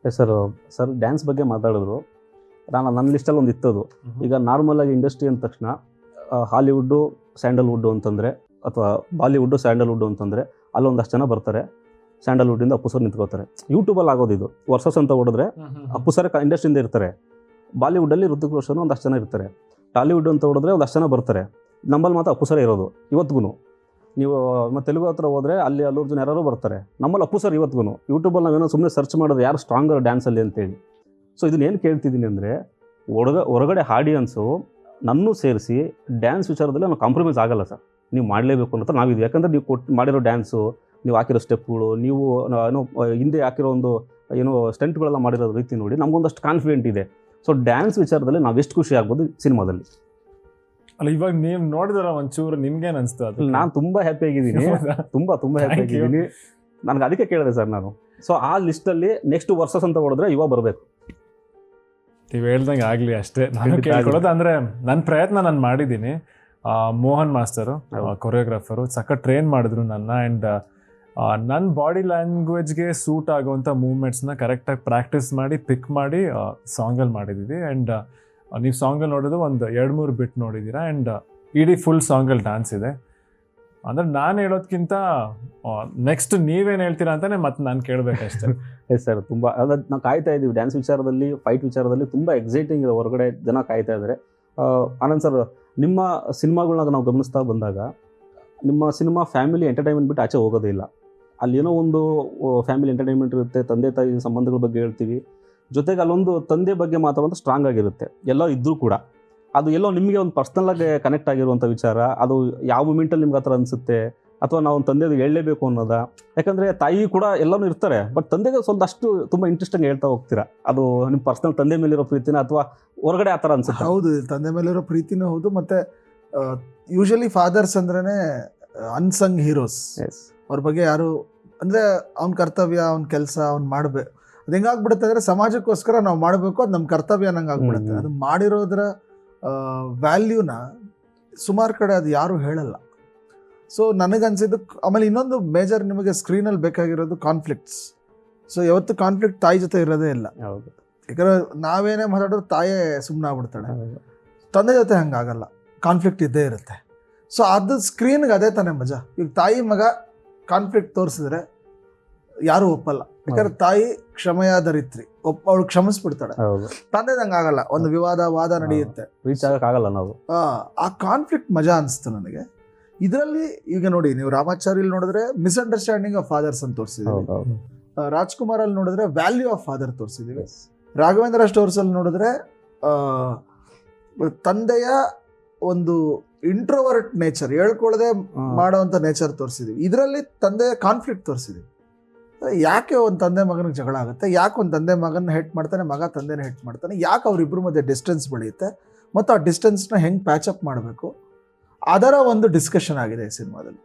Yes sir. Sir dance ಬಗ್ಗೆ ಮಾತಾಡಿದ್ರು. ನನ್ನ ಲಿಸ್ಟಲ್ಲಿ ಒಂದು ಇತ್ತದು. ಈಗ ನಾರ್ಮಲಾಗಿ ಇಂಡಸ್ಟ್ರಿ ಅಂದ ತಕ್ಷಣ ಹಾಲಿವುಡ್ಡು, ಸ್ಯಾಂಡಲ್ವುಡ್ಡು ಅಂತಂದರೆ, ಅಥವಾ ಬಾಲಿವುಡ್ಡು ಸ್ಯಾಂಡಲ್ವುಡ್ಡು ಅಂತಂದರೆ ಅಲ್ಲೊಂದಷ್ಟು ಜನ ಬರ್ತಾರೆ. ಸ್ಯಾಂಡಲ್ವುಡ್ಡಿಂದ ಅಪ್ಪು ಸರ್ ನಿಂತ್ಕೋತಾರೆ. ಯೂಟ್ಯೂಬಲ್ಲಿ ಆಗೋದು ಇದು. ವರ್ಸಸ್ ಅಂತ ಹೊಡೆದ್ರೆ ಅಪ್ಪು ಸರ್ ಇಂಡಸ್ಟ್ರಿಯಿಂದ ಇರ್ತಾರೆ. ಬಾಲಿವುಡ್ಡಲ್ಲಿ ಋತಿಕ್ ರೋಷನ್ ಒಂದಷ್ಟು ಜನ ಇರ್ತಾರೆ. ಟಾಲಿವುಡ್ ಅಂತ ಹೊಡೆದ್ರೆ ಒಂದಷ್ಟು ಜನ ಬರ್ತಾರೆ. ನಮ್ಮಲ್ಲಿ ಮಾತ್ರ ಅಪ್ಪು ಸರ್ ಇರೋದು ಇವತ್ತಿಗೂ. ನೀವು ತೆಲುಗು ಹತ್ರ ಹೋದರೆ ಅಲ್ಲಿ ಅಲ್ಲು ಅರ್ಜುನ್ ಯಾರು ಬರ್ತಾರೆ. ನಮ್ಮಲ್ಲಿ ಅಪ್ಪು ಸರ್ ಇವತ್ತಿಗೂ. ಯೂಟ್ಯೂಬಲ್ಲಿ ನಾವೇನೋ ಸುಮ್ಮನೆ ಸರ್ಚ್ ಮಾಡಿದ್ರೆ ಯಾರು ಸ್ಟ್ರಾಂಗರ್ ಡ್ಯಾನ್ಸಲ್ಲಿ ಅಂತೇಳಿ. ಸೊ ಇದನ್ನೇನು ಕೇಳ್ತಿದ್ದೀನಿ ಅಂದರೆ, ಹೊರಗಡೆ ಆಡಿಯನ್ಸು ನನ್ನೂ ಸೇರಿಸಿ ಡ್ಯಾನ್ಸ್ ವಿಚಾರದಲ್ಲಿ ನಾವು ಕಾಂಪ್ರಮೈಸ್ ಆಗಲ್ಲ ಸರ್. ನೀವು ಮಾಡಲೇಬೇಕು ಅಂತ ನಾವಿದ್ವಿ. ಯಾಕಂದರೆ ನೀವು ಮಾಡಿರೋ ಡ್ಯಾನ್ಸು, ನೀವು ಹಾಕಿರೋ ಸ್ಟೆಪ್ಗಳು, ನೀವು ಏನೋ ಹಿಂದೆ ಹಾಕಿರೋ ಒಂದು ಏನೋ ಸ್ಟಂಟ್ಗಳೆಲ್ಲ ಮಾಡಿರೋ ರೀತಿ ನೋಡಿ ನಮಗೊಂದಷ್ಟು ಕಾನ್ಫಿಡೆಂಟ್ ಇದೆ. ಸೊ ಡ್ಯಾನ್ಸ್ ವಿಚಾರದಲ್ಲಿ ನಾವು ಎಷ್ಟು ಖುಷಿ ಆಗ್ಬೋದು ಸಿನಿಮಾದಲ್ಲಿ. ಅಲ್ಲ, ಇವಾಗ ನೀವು ನೋಡಿದ್ರ ಒಂಚೂರು ನಿಮ್ಗೇನು ಅನಿಸ್ತು? ಅದು ನಾನು ತುಂಬ ಹ್ಯಾಪಿ ಆಗಿದ್ದೀನಿ, ತುಂಬ ಹ್ಯಾಪಿ ಆಗಿದ್ದೀನಿ. ನನಗೆ ಅದಕ್ಕೆ ಕೇಳಿದೆ ಸರ್ ನಾನು. ಸೊ ಆ ಲಿಸ್ಟಲ್ಲಿ ನೆಕ್ಸ್ಟ್ ವರ್ಸಸ್ ಅಂತ ಹೊಡೆದ್ರೆ ಇವಾಗ ಬರಬೇಕು. ನೀವು ಹೇಳ್ದಂಗೆ ಆಗಲಿ ಅಷ್ಟೇ. ನಾನು ಕೇಳ್ಕೊಳ್ಳೋದು ಅಂದರೆ ನನ್ನ ಪ್ರಯತ್ನ ನಾನು ಮಾಡಿದ್ದೀನಿ. ಮೋಹನ್ ಮಾಸ್ತರು ಕೊರಿಯೋಗ್ರಾಫರು ಸಖತ್ ಟ್ರೈನ್ ಮಾಡಿದ್ರು ನನ್ನ. ಆ್ಯಂಡ್ ನನ್ನ ಬಾಡಿ ಲ್ಯಾಂಗ್ವೇಜ್ಗೆ ಸೂಟ್ ಆಗುವಂಥ ಮೂವ್ಮೆಂಟ್ಸ್ನ ಕರೆಕ್ಟಾಗಿ ಪ್ರಾಕ್ಟೀಸ್ ಮಾಡಿ ಪಿಕ್ ಮಾಡಿ ಸಾಂಗಲ್ಲಿ ಮಾಡಿದ್ದೀವಿ. ಆ್ಯಂಡ್ ನೀವು ಸಾಂಗಲ್ಲಿ ನೋಡೋದು ಒಂದು 2-3 ಬಿಟ್ ನೋಡಿದ್ದೀರಾ. ಆ್ಯಂಡ್ ಇಡೀ ಫುಲ್ ಸಾಂಗಲ್ಲಿ ಡ್ಯಾನ್ಸ್ ಇದೆ. ಅಂದರೆ ನಾನು ಹೇಳೋದಕ್ಕಿಂತ ನೆಕ್ಸ್ಟ್ ನೀವೇನು ಹೇಳ್ತೀರಾ ಅಂತಲೇ ಮತ್ತೆ ನಾನು ಕೇಳಬೇಕಷ್ಟೇ. ಎಸ್ ಸರ್, ತುಂಬ ನಾವು ಕಾಯ್ತಾ ಇದ್ದೀವಿ. ಡ್ಯಾನ್ಸ್ ವಿಚಾರದಲ್ಲಿ, ಫೈಟ್ ವಿಚಾರದಲ್ಲಿ ತುಂಬ ಎಕ್ಸೈಟಿಂಗ್ ಇದೆ. ಹೊರಗಡೆ ಜನ ಕಾಯ್ತಾ ಇದ್ದಾರೆ. ಆನಂದ್ ಸರ್, ನಿಮ್ಮ ಸಿನಿಮಾಗಳನ್ನ ನಾವು ಗಮನಿಸ್ತಾ ಬಂದಾಗ, ನಿಮ್ಮ ಸಿನಿಮಾ ಫ್ಯಾಮಿಲಿ ಎಂಟರ್ಟೈನ್ಮೆಂಟ್ ಬಿಟ್ಟು ಆಚೆ ಹೋಗೋದೇ ಇಲ್ಲ. ಅಲ್ಲಿ ಏನೋ ಒಂದು ಫ್ಯಾಮಿಲಿ ಎಂಟರ್ಟೈನ್ಮೆಂಟ್ ಇರುತ್ತೆ, ತಂದೆ ತಾಯಿ ಸಂಬಂಧಗಳ ಬಗ್ಗೆ ಹೇಳ್ತೀವಿ, ಜೊತೆಗೆ ಅಲ್ಲೊಂದು ತಂದೆ ಬಗ್ಗೆ ಮಾತಾಡುವಂಥ ಸ್ಟ್ರಾಂಗ್ ಆಗಿರುತ್ತೆ. ಎಲ್ಲೋ ಇದ್ದರೂ ಕೂಡ ಅದು ಎಲ್ಲೋ ನಿಮಗೆ ಒಂದು ಪರ್ಸ್ನಲಾಗಿ ಕನೆಕ್ಟ್ ಆಗಿರುವಂಥ ವಿಚಾರ. ಅದು ಯಾವ ಮೂಮೆಂಟಲ್ಲಿ ನಿಮ್ಗೆ ಆ ಥರ ಅನಿಸುತ್ತೆ, ಅಥವಾ ನಾವು ಒಂದು ತಂದೆದು ಹೇಳಲೇಬೇಕು ಅನ್ನೋದ? ಯಾಕಂದರೆ ತಾಯಿ ಕೂಡ ಎಲ್ಲನೂ ಇರ್ತಾರೆ, ಬಟ್ ತಂದೆಗೆ ಸ್ವಲ್ಪ ಅಷ್ಟು ತುಂಬ ಇಂಟ್ರೆಸ್ಟಿಂಗ್ ಹೇಳ್ತಾ ಹೋಗ್ತೀರಾ. ಅದು ನಿಮ್ಮ ಪರ್ಸ್ನಲ್ ತಂದೆ ಮೇಲಿರೋ ಪ್ರೀತಿನ ಅಥವಾ ಹೊರಗಡೆ ಆ ಥರ ಅನ್ಸುತ್ತೆ? ಹೌದು, ತಂದೆ ಮೇಲಿರೋ ಪ್ರೀತಿನೂ ಹೌದು. ಮತ್ತು ಯೂಶಲಿ ಫಾದರ್ಸ್ ಅಂದ್ರೇ ಅನ್ಸಂಗ್ ಹೀರೋಸ್. ಅವ್ರ ಬಗ್ಗೆ ಯಾರು ಅಂದರೆ ಅವ್ನ ಕರ್ತವ್ಯ, ಅವ್ನ ಕೆಲಸ ಅವ್ನು ಮಾಡಬೇಕು. ಅದು ಹೆಂಗಾಗ್ಬಿಡುತ್ತೆ ಅಂದರೆ, ಸಮಾಜಕ್ಕೋಸ್ಕರ ನಾವು ಮಾಡಬೇಕು, ಅದು ನಮ್ಮ ಕರ್ತವ್ಯ ಅನ್ನಂಗೆ ಆಗ್ಬಿಡುತ್ತೆ. ಅದು ಮಾಡಿರೋದ್ರ ವ್ಯಾಲ್ಯೂನ ಸುಮಾರು ಕಡೆ ಅದು ಯಾರೂ ಹೇಳಲ್ಲ. ಸೊ ನನಗನ್ಸಿದ್ದು. ಆಮೇಲೆ ಇನ್ನೊಂದು ಮೇಜರ್ ನಿಮಗೆ ಸ್ಕ್ರೀನಲ್ಲಿ ಬೇಕಾಗಿರೋದು ಕಾನ್ಫ್ಲಿಕ್ಟ್ಸ್. ಸೊ ಯಾವತ್ತು ಕಾನ್ಫ್ಲಿಕ್ಟ್ ತಾಯಿ ಜೊತೆ ಇರೋದೇ ಇಲ್ಲ. ಹೌದು. ಯಾಕಂದರೆ ನಾವೇನೇ ಮಾತಾಡೋರು ತಾಯೇ ಸುಮ್ಮನೆ ಆಗ್ಬಿಡ್ತಾಳೆ. ತಂದೆ ಜೊತೆ ಹಂಗಾಗಲ್ಲ, ಕಾನ್ಫ್ಲಿಕ್ಟ್ ಇದ್ದೇ ಇರುತ್ತೆ. ಸೊ ಅದು ಸ್ಕ್ರೀನ್ಗೆ ಅದೇ ತಾನೇ ಮಜಾ. ಈಗ ತಾಯಿ ಮಗ ಕಾನ್ಫ್ಲಿಕ್ಟ್ ತೋರಿಸಿದ್ರೆ ಯಾರೂ ಒಪ್ಪಲ್ಲ. ಯಾಕಂದ್ರೆ ತಾಯಿ ಕ್ಷಮೆಯಾದರಿತ್ರಿ, ಅವಳು ಕ್ಷಮಿಸ್ಬಿಡ್ತಾಳೆ. ತಂದೆದಂಗೆ ಆಗಲ್ಲ, ಒಂದು ವಾದ ನಡೆಯುತ್ತೆ, ರೀಚ್ ಆಗಕ್ಕಾಗಲ್ಲ ನಾವು. ಆ ಕಾನ್ಫ್ಲಿಕ್ಟ್ ಮಜಾ ಅನಿಸ್ತು ನನಗೆ ಇದರಲ್ಲಿ. ಈಗ ನೋಡಿ, ನೀವು ರಾಮಾಚಾರ್ಯಲ್ಲಿ ನೋಡಿದ್ರೆ ಮಿಸ್ಅಂಡರ್ಸ್ಟ್ಯಾಂಡಿಂಗ್ ಆಫ್ ಫಾದರ್ಸ್ ಅಂತ ತೋರಿಸಿದ್ದೀವಿ. ರಾಜ್ಕುಮಾರ್ ಅಲ್ಲಿ ನೋಡಿದ್ರೆ ವ್ಯಾಲ್ಯೂ ಆಫ್ ಫಾದರ್ ತೋರಿಸಿದ್ದೀವಿ. ರಾಘವೇಂದ್ರ ಸ್ಟೋರ್ಸಲ್ಲಿ ನೋಡಿದ್ರೆ ತಂದೆಯ ಒಂದು ಇಂಟ್ರೋವರ್ಟ್ ನೇಚರ್, ಹೇಳ್ಕೊಳ್ಳದೆ ಮಾಡೋವಂಥ ನೇಚರ್ ತೋರಿಸಿದ್ದೀವಿ. ಇದರಲ್ಲಿ ತಂದೆಯ ಕಾನ್ಫ್ಲಿಕ್ಟ್ ತೋರಿಸಿದ್ದೀವಿ. ಯಾಕೆ ಒಂದು ತಂದೆ ಮಗನಿಗೆ ಜಗಳ ಆಗುತ್ತೆ, ಯಾಕೆ ಒಂದು ತಂದೆ ಮಗನ ಹೆಟ್ ಮಾಡ್ತಾನೆ, ಮಗ ತಂದೆನ ಹೆಟ್ ಮಾಡ್ತಾನೆ, ಯಾಕೆ ಅವರಿಬ್ಬರ ಮಧ್ಯೆ ಡಿಸ್ಟೆನ್ಸ್ ಬೆಳೆಯುತ್ತೆ, ಮತ್ತು ಆ ಡಿಸ್ಟೆನ್ಸ್ನ ಹೆಂಗೆ ಪ್ಯಾಚಪ್ ಮಾಡಬೇಕು, ಅದರ ಒಂದು ಡಿಸ್ಕಷನ್ ಆಗಿದೆ ಈ ಸಿನಿಮಾದಲ್ಲಿ.